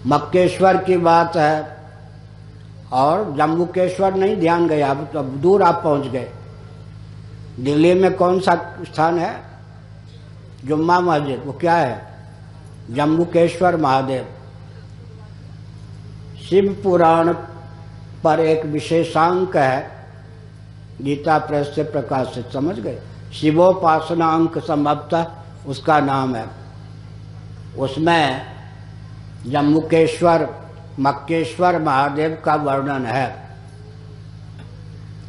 मक्केश्वर की बात है, और जम्बुकेश्वर नहीं ध्यान गया, अब तो दूर आप पहुंच गए। दिल्ली में कौन सा स्थान है? जुम्मा मस्जिद, वो क्या है? जम्बुकेश्वर महादेव। शिव पुराण पर एक विशेषांक है, गीता प्रेस से प्रकाशित, समझ गए? शिवोपासना अंक संभवतः उसका नाम है। उसमें जम्बुकेश्वर मक्केश्वर महादेव का वर्णन है,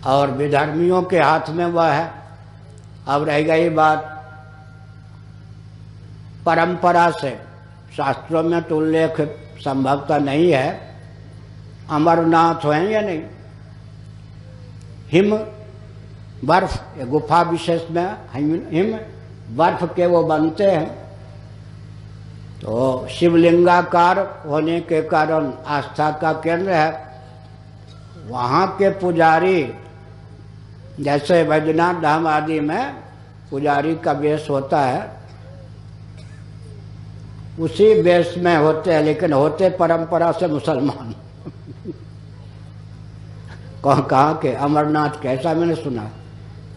और विधर्मियों के हाथ में वह है। अब रह गई बात परंपरा से, शास्त्रों में तो उल्लेख संभवतः नहीं है, अमरनाथ हैं या नहीं? हिम बर्फ, गुफा विशेष में हिम बर्फ के वो बनते हैं, तो शिवलिंगाकार होने के कारण आस्था का केंद्र है। वहाँ के पुजारी, जैसे बैजनाथ धाम आदि में पुजारी का वेश होता है, उसी वेश में होते हैं, लेकिन होते परंपरा से मुसलमान। कहाँ के? अमरनाथ के। ऐसा मैंने सुना,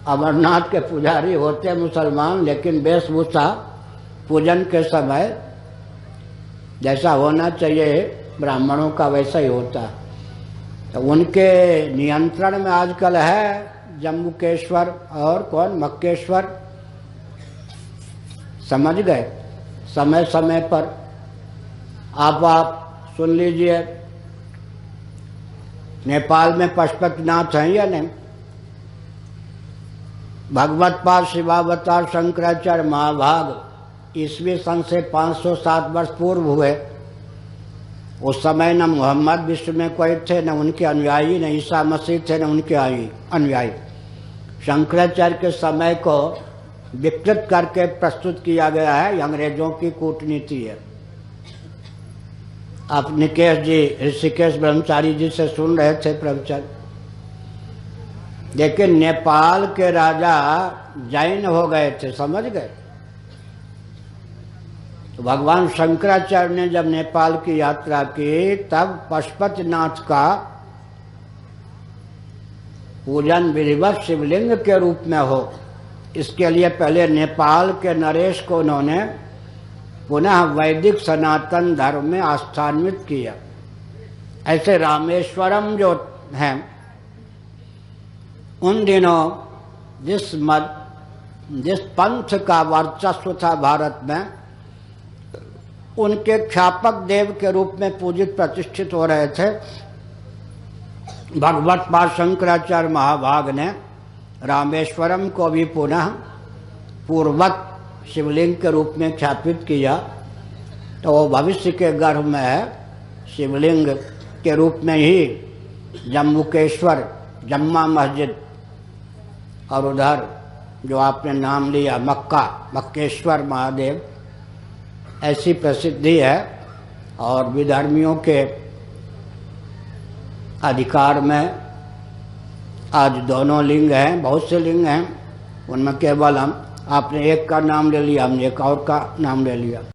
अमरनाथ के पुजारी होते मुसलमान, लेकिन वेशभूषा पूजन के समय जैसा होना चाहिए ब्राह्मणों का वैसा ही होता है। तो उनके नियंत्रण में आजकल है जम्बुकेश्वर और कौन? मक्केश्वर। समझ गए? समय समय पर आप सुन लीजिए, नेपाल में पशुपतिनाथ हैं या नहीं? भगवत पाद शिवावतार शंकराचार्य महाभाग ईस्वी सन से 507 वर्ष पूर्व हुए। उस समय न मोहम्मद विश्व में कोई थे, न उनके अनुयायी, न ईसा मसीह थे, न उनके अनुयायी। शंकराचार्य के समय को विकृत करके प्रस्तुत किया गया है, ये अंग्रेजों की कूटनीति है। आप निकेश जी, ऋषिकेश ब्रह्मचारी जी से सुन रहे थे प्रवचन। लेकिन नेपाल के राजा जैन हो गए थे, समझ गए? तो भगवान शंकराचार्य ने जब नेपाल की यात्रा की, तब पशुपतिनाथ का पूजन विधिवत शिवलिंग के रूप में हो, इसके लिए पहले नेपाल के नरेश को उन्होंने पुनः वैदिक सनातन धर्म में आस्थान्वित किया। ऐसे रामेश्वरम जो हैं, उन दिनों जिस पंथ का वर्चस्व था भारत में, उनके ख्यापक देव के रूप में पूजित प्रतिष्ठित हो रहे थे। भगवत पाद शंकराचार्य महाभाग ने रामेश्वरम को भी पुनः पूर्वत शिवलिंग के रूप में ख्यापित किया, तो वो भविष्य के गर्भ में है। शिवलिंग के रूप में ही जम्बुकेश्वर, जम्मा मस्जिद, और उधर जो आपने नाम लिया मक्केश्वर महादेव, ऐसी प्रसिद्धि है। और विधर्मियों के अधिकार में आज दोनों लिंग हैं, बहुत से लिंग हैं, उनमें केवल आपने एक का नाम ले लिया, हमने एक और का नाम ले लिया।